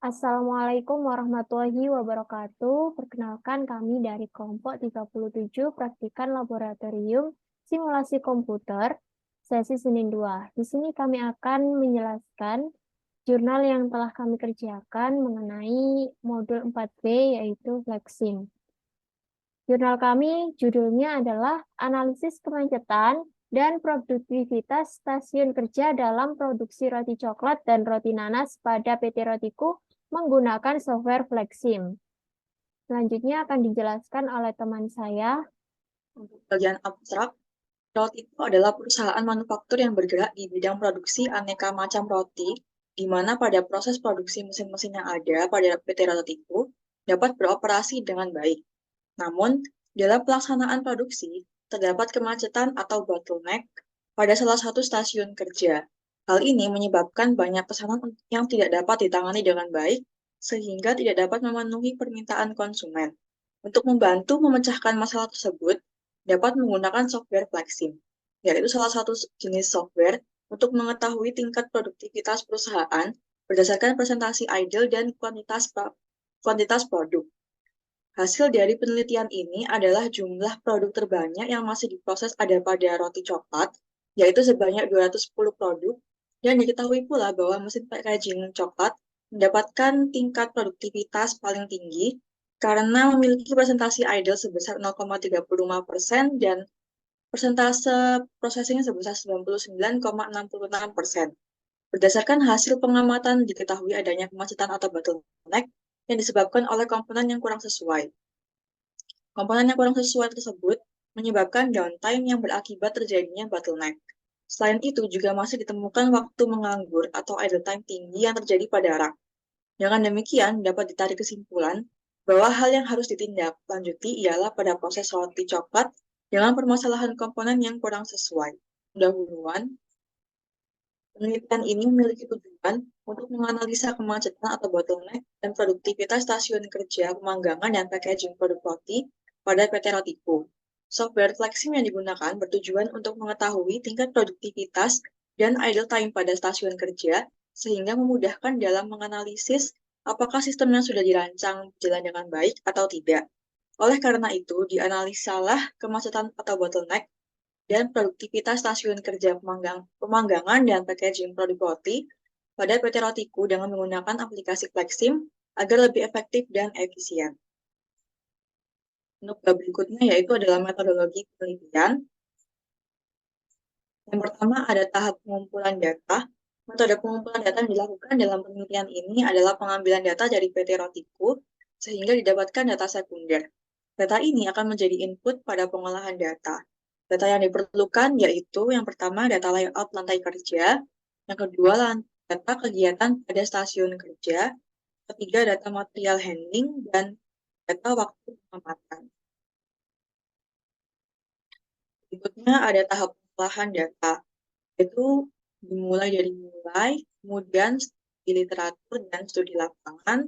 Assalamualaikum warahmatullahi wabarakatuh. Perkenalkan kami dari kelompok 37 Praktikan Laboratorium Simulasi Komputer, sesi Senin 2. Di sini kami akan menjelaskan jurnal yang telah kami kerjakan mengenai modul 4B yaitu Flexim. Jurnal kami judulnya adalah Analisis Kemacetan dan Produktivitas Stasiun Kerja dalam Produksi Roti Coklat dan Roti Nanas pada PT Rotiku menggunakan software Flexim. Selanjutnya akan dijelaskan oleh teman saya. Untuk bagian abstrak, Rotiku adalah perusahaan manufaktur yang bergerak di bidang produksi aneka macam roti, di mana pada proses produksi mesin-mesin yang ada pada PT Rotiku dapat beroperasi dengan baik. Namun, dalam pelaksanaan produksi, terdapat kemacetan atau bottleneck pada salah satu stasiun kerja. Hal ini menyebabkan banyak pesanan yang tidak dapat ditangani dengan baik, sehingga tidak dapat memenuhi permintaan konsumen. Untuk membantu memecahkan masalah tersebut, dapat menggunakan software Flexim, yaitu salah satu jenis software untuk mengetahui tingkat produktivitas perusahaan berdasarkan presentasi idle dan kuantitas produk. Hasil dari penelitian ini adalah jumlah produk terbanyak yang masih diproses ada pada roti coklat, yaitu sebanyak 210 produk, dan diketahui pula bahwa mesin packaging coklat mendapatkan tingkat produktivitas paling tinggi karena memiliki presentasi idle sebesar 0,35% dan persentase processing sebesar 99,66%. Berdasarkan hasil pengamatan, diketahui adanya kemacetan atau bottleneck yang disebabkan oleh komponen yang kurang sesuai. Komponen yang kurang sesuai tersebut menyebabkan downtime yang berakibat terjadinya bottleneck. Selain itu, juga masih ditemukan waktu menganggur atau idle time tinggi yang terjadi pada rak. Dengan demikian, dapat ditarik kesimpulan bahwa hal yang harus ditindaklanjuti ialah pada proses roti coklat dengan permasalahan komponen yang kurang sesuai. Pendahuluan, penelitian ini memiliki tujuan untuk menganalisa kemacetan atau bottleneck dan produktivitas stasiun kerja, pemanggangan, dan packaging produk roti pada PT Rotiku. Software Flexim yang digunakan bertujuan untuk mengetahui tingkat produktivitas dan idle time pada stasiun kerja, sehingga memudahkan dalam menganalisis apakah sistem yang sudah dirancang berjalan dengan baik atau tidak. Oleh karena itu, dianalisalah kemacetan atau bottleneck dan produktivitas stasiun kerja pemanggangan dan packaging produk roti pada PT Rotiku dengan menggunakan aplikasi Flexim agar lebih efektif dan efisien. Untuk berikutnya yaitu adalah metodologi penelitian. Yang pertama ada tahap pengumpulan data. Metode pengumpulan data yang dilakukan dalam penelitian ini adalah pengambilan data dari PT Rotiku sehingga didapatkan data sekunder. Data ini akan menjadi input pada pengolahan data. Data yang diperlukan yaitu yang pertama data layout lantai kerja, yang kedua data kegiatan pada stasiun kerja, ketiga data material handling, dan data waktu pengamatan. Berikutnya ada tahap pengolahan data, yaitu dimulai dari kemudian studi literatur dan studi lapangan,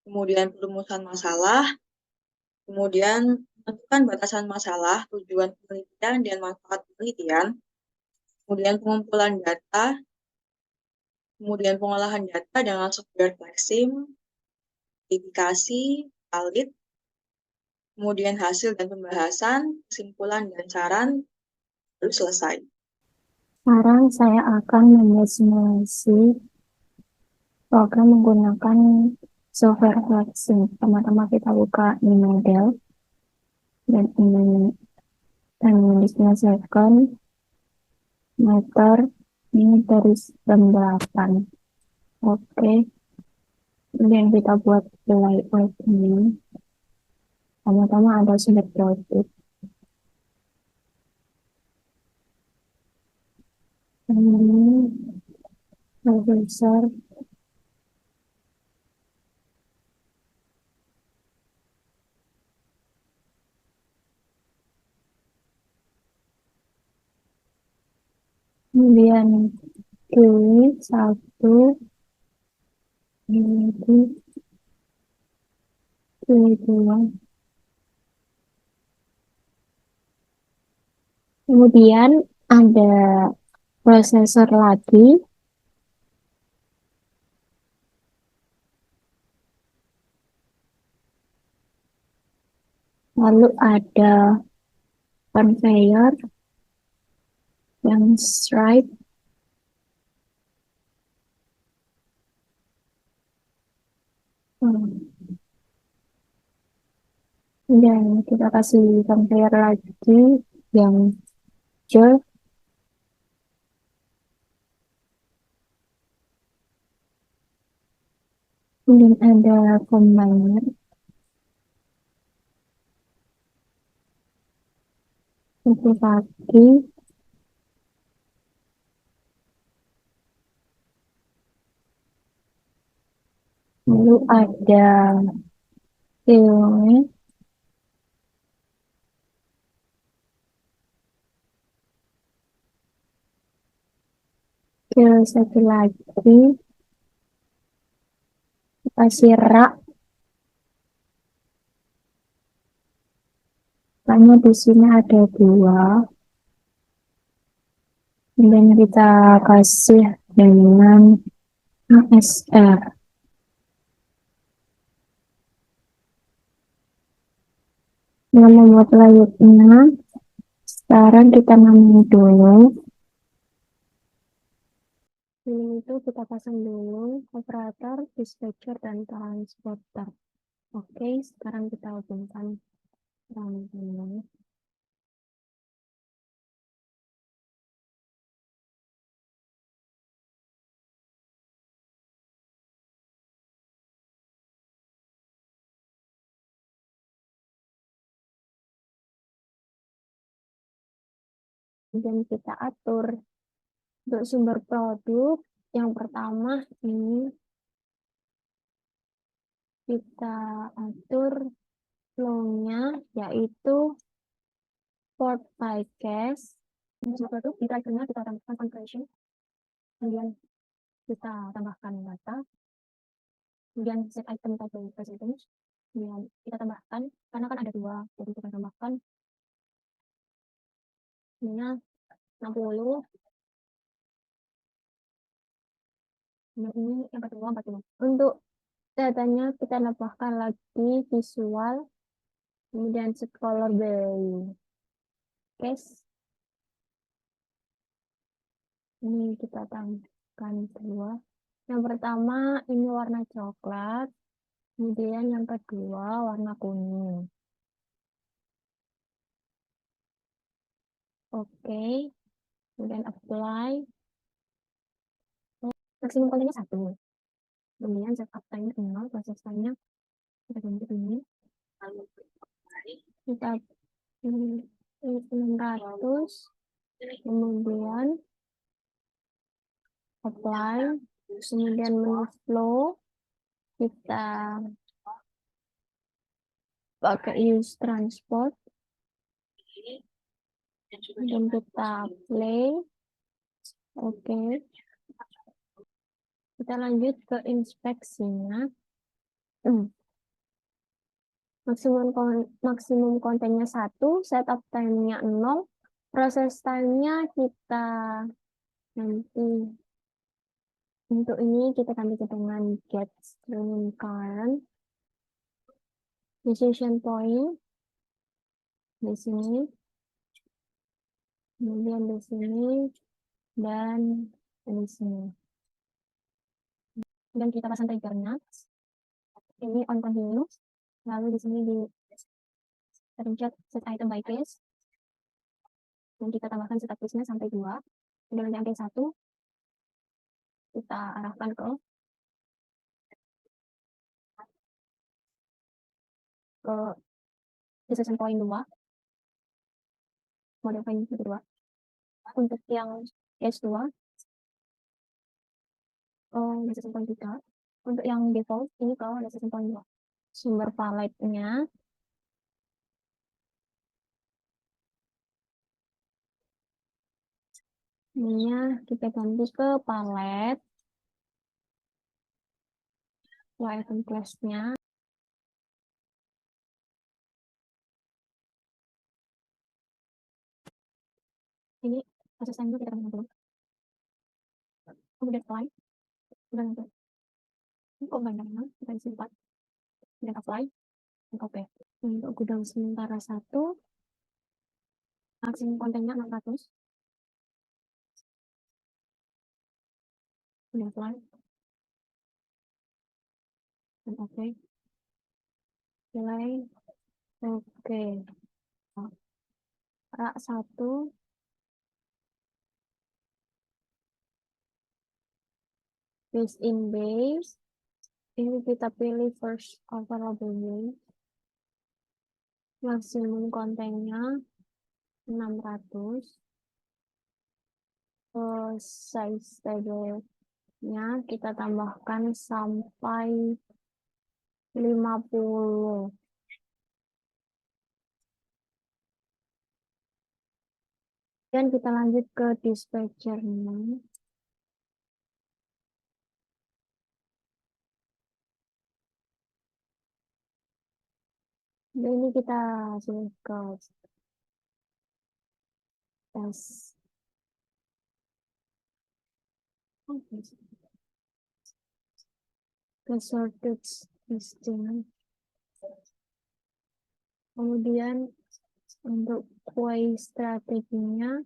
kemudian perumusan masalah, kemudian menentukan batasan masalah, tujuan penelitian, dan manfaat penelitian, kemudian pengumpulan data, kemudian pengolahan data dengan software Flexim, verifikasi, valid, kemudian hasil dan pembahasan, kesimpulan dan saran, lalu selesai. Sekarang saya akan membuat simulasi program menggunakan software Flexim. Pertama-tama kita buka ini model dan ini diselesaikan meter ini dari 98. Oke, kemudian kita buat layout ini. Pertama-tama ada sumber produk. Ini besar. Kemudian pilih satu, ini pilih dua. Kemudian ada prosesor lagi. Lalu ada conveyor yang stripe. Dan kita kasih conveyor lagi yang jerk. Kemudian ada combiner untuk kaki. Lalu ada filmnya. Terus satu lagi kasih rak. Makanya di sini ada dua. Dan kita kasih dengan ASR. Yang membuat layarnya, sekarang kita namai dulu. Ini itu kita pasang dulu operator, dispatcher, dan transporter. Oke, sekarang kita hubungkan rangkaian. Dan kita atur untuk sumber produk. Yang pertama ini kita atur flow-nya, yaitu port by cache. Sumber produk di driver-nya kita tambahkan compression, kemudian kita tambahkan data, kemudian set item type by percentage, kemudian kita tambahkan, karena kan ada dua, jadi kita tambahkan ininya 60, dan ini yang kedua 40. Untuk datanya kita tambahkan lagi visual, kemudian set color by cache. Ini kita tambahkan dua. Yang pertama ini warna coklat, kemudian yang kedua warna kuning. Oke, kemudian apply. Maksimum kontennya 1. Kemudian set uptime 0, proses time-nya kita ganti ini. Kita 600, kemudian apply, kemudian menu flow, kita pakai use transport, dan kita play. Oke, kita lanjut ke inspeksinya. Maksimum kontennya 1, setup time-nya 0, proses time-nya kita nanti untuk ini kita ganti dengan get stream current, decision point di sini, kemudian di sini, dan di sini. Dan kita pasang triggernya. Ini on continuous. Lalu di sini di pencet set item by case. Dan kita tambahkan statusnya sampai 2. Kemudian nanti angka 1 kita arahkan ke decision point 2, model point 2. Untuk yang case 2, decision point 3. Untuk yang default ini ke decision point 2. Sumber paletnya ini kita ganti ke palet. Item class-nya ini proses time kita tambahkan dulu. Kemudian apply, dan untuk combine kita isi 4, kemudian apply, Oke. Untuk gudang sementara 1, maksimum kontennya 600. Udah mulai. Dan oke. Mulai. Oke. Rak 1. Base in base. Ini kita pilih first available base. Maksimum kontennya 600. Size table-nya kita tambahkan sampai 50. Dan kita lanjut ke dispatcher-nya. Dan ini kita sudah ke tes. Ke sorted listing. Kemudian untuk query strateginya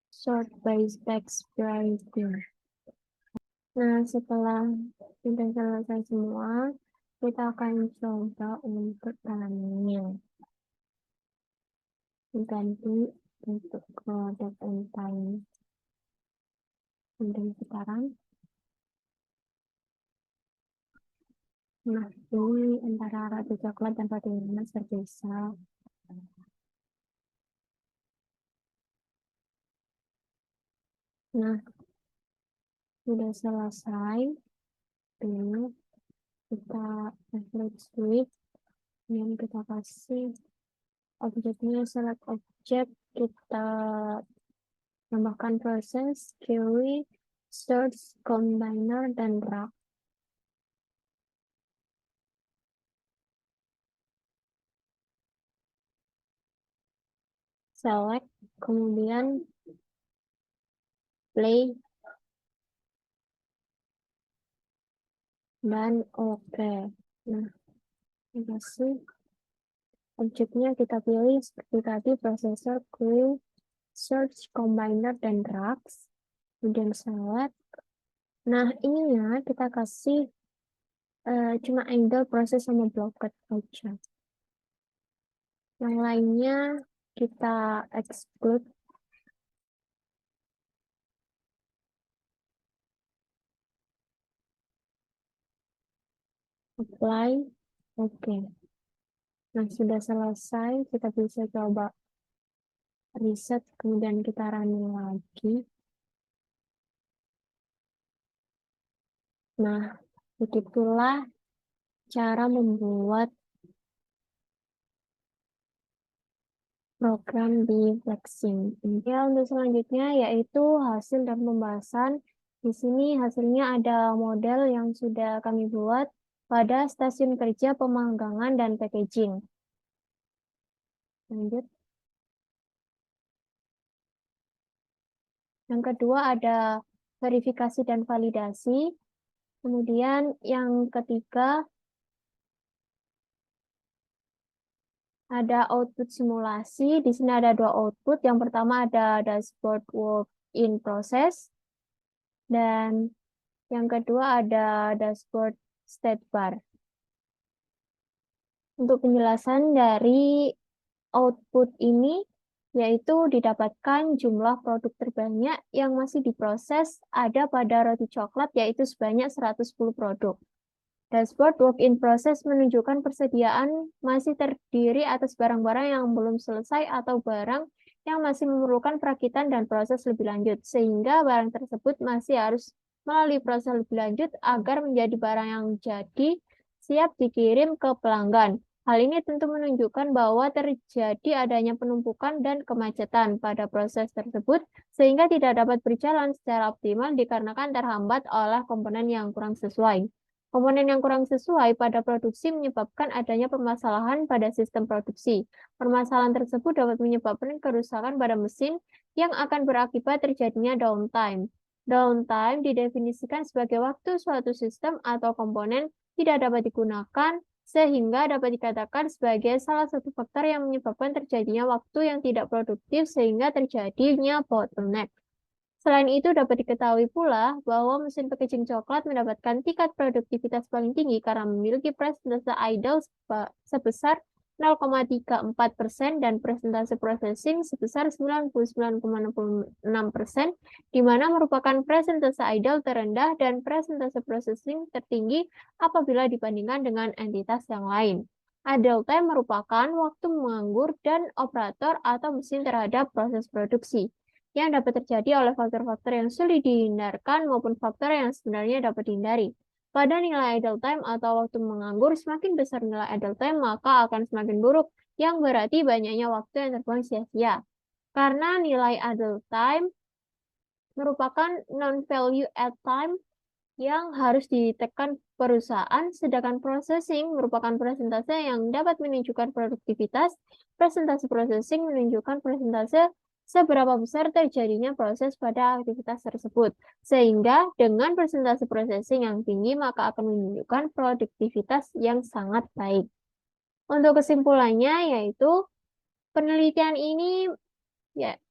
sort by text variety. Nah, setelah sudah selesai semua, kita akan coba untuk tanya. Ganti untuk date and time. Dan sekarang, nah ini antara ratu coklat dan ratu emas berbeda. Nah, sudah selesai. Ini kita refresh switch. Yang kita kasih objeknya select object, kita tambahkan proses, query, search, combiner, dan wrap. Select, kemudian play, dan oke. Nah, terima kasih. Objeknya kita pilih seperti tadi, processor, queue, search, combiner, dan wraps. Kemudian select. Nah, ininya kita kasih cuma angle, proses, sama blocket aja. Yang lainnya kita exclude. Apply. Oke. Nah, sudah selesai. Kita bisa coba reset, kemudian kita running lagi. Nah, begitulah cara membuat program di Flexing. Ya, untuk selanjutnya yaitu hasil dan pembahasan. Di sini hasilnya ada model yang sudah kami buat pada stasiun kerja pemanggangan dan packaging. Lanjut. Yang kedua ada verifikasi dan validasi. Kemudian yang ketiga ada output simulasi. Di sini ada 2 output. Yang pertama ada dashboard work in process. Dan yang kedua ada dashboard state bar. Untuk penjelasan dari output ini, yaitu didapatkan jumlah produk terbanyak yang masih diproses ada pada roti coklat, yaitu sebanyak 110 produk. Dashboard work in process menunjukkan persediaan masih terdiri atas barang-barang yang belum selesai atau barang yang masih memerlukan perakitan dan proses lebih lanjut, sehingga barang tersebut masih harus melalui proses lebih lanjut agar menjadi barang yang jadi siap dikirim ke pelanggan. Hal ini tentu menunjukkan bahwa terjadi adanya penumpukan dan kemacetan pada proses tersebut, sehingga tidak dapat berjalan secara optimal dikarenakan terhambat oleh komponen yang kurang sesuai. Komponen yang kurang sesuai pada produksi menyebabkan adanya permasalahan pada sistem produksi. Permasalahan tersebut dapat menyebabkan kerusakan pada mesin yang akan berakibat terjadinya downtime. Downtime didefinisikan sebagai waktu suatu sistem atau komponen tidak dapat digunakan, sehingga dapat dikatakan sebagai salah satu faktor yang menyebabkan terjadinya waktu yang tidak produktif sehingga terjadinya bottleneck. Selain itu, dapat diketahui pula bahwa mesin packaging coklat mendapatkan tingkat produktivitas paling tinggi karena memiliki presentase idle sebesar 0,34% dan presentase processing sebesar 99,66%, di mana merupakan presentase idle terendah dan presentase processing tertinggi apabila dibandingkan dengan entitas yang lain. Idle time merupakan waktu menganggur dan operator atau mesin terhadap proses produksi yang dapat terjadi oleh faktor-faktor yang sulit dihindarkan maupun faktor yang sebenarnya dapat dihindari. Pada nilai idle time atau waktu menganggur, semakin besar nilai idle time, maka akan semakin buruk, yang berarti banyaknya waktu yang terbuang sia-sia. Karena nilai idle time merupakan non-value add time yang harus ditekan perusahaan, sedangkan processing merupakan persentase yang dapat menunjukkan produktivitas, presentasi processing menunjukkan persentase seberapa besar terjadinya proses pada aktivitas tersebut. Sehingga dengan presentasi processing yang tinggi, maka akan menunjukkan produktivitas yang sangat baik. Untuk kesimpulannya, yaitu penelitian ini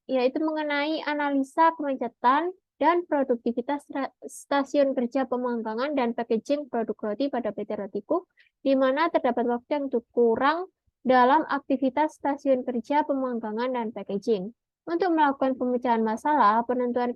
yaitu mengenai analisa kemacetan dan produktivitas stasiun kerja pemanggangan dan packaging produk roti pada PT Rotiku, di mana terdapat waktu yang kurang dalam aktivitas stasiun kerja pemanggangan dan packaging. Untuk melakukan pemecahan masalah, penentuan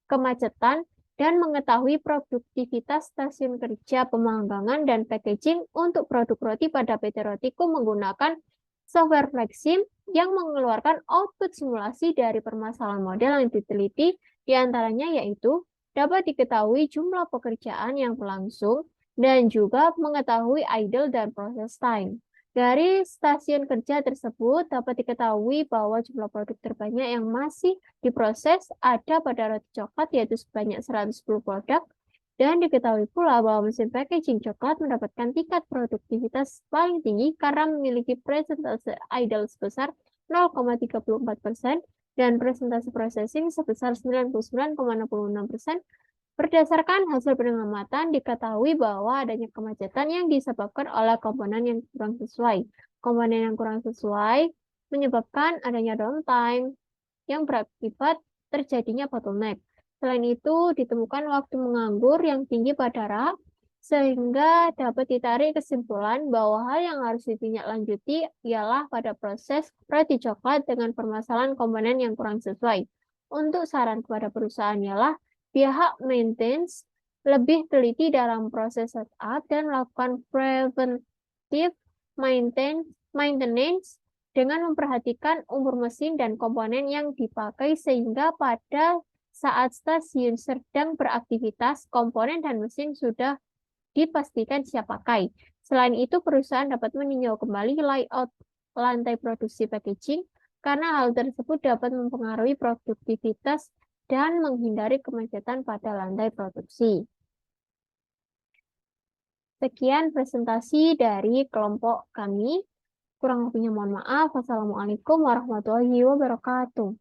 kemacetan, dan mengetahui produktivitas stasiun kerja pemanggangan dan packaging untuk produk roti pada PT Rotiku menggunakan software Flexim yang mengeluarkan output simulasi dari permasalahan model yang diteliti, diantaranya yaitu dapat diketahui jumlah pekerjaan yang berlangsung dan juga mengetahui idle dan process time. Dari stasiun kerja tersebut dapat diketahui bahwa jumlah produk terbanyak yang masih diproses ada pada roti coklat yaitu sebanyak 110 produk, dan diketahui pula bahwa mesin packaging coklat mendapatkan tingkat produktivitas paling tinggi karena memiliki presentase idle sebesar 0,34% dan presentase processing sebesar 99,66%. Berdasarkan hasil pengamatan, diketahui bahwa adanya kemacetan yang disebabkan oleh komponen yang kurang sesuai. Komponen yang kurang sesuai menyebabkan adanya downtime yang berakibat terjadinya bottleneck. Selain itu, ditemukan waktu menganggur yang tinggi pada rak, sehingga dapat ditarik kesimpulan bahwa hal yang harus ditindaklanjuti ialah pada proses roti coklat dengan permasalahan komponen yang kurang sesuai. Untuk saran kepada perusahaan ialah pihak maintenance lebih teliti dalam proses setup dan melakukan preventive maintenance dengan memperhatikan umur mesin dan komponen yang dipakai sehingga pada saat stasiun sedang beraktivitas, komponen dan mesin sudah dipastikan siap pakai. Selain itu, perusahaan dapat meninjau kembali layout lantai produksi packaging karena hal tersebut dapat mempengaruhi produktivitas dan menghindari kemacetan pada lantai produksi. Sekian presentasi dari kelompok kami. Kurang lebihnya mohon maaf. Wassalamualaikum warahmatullahi wabarakatuh.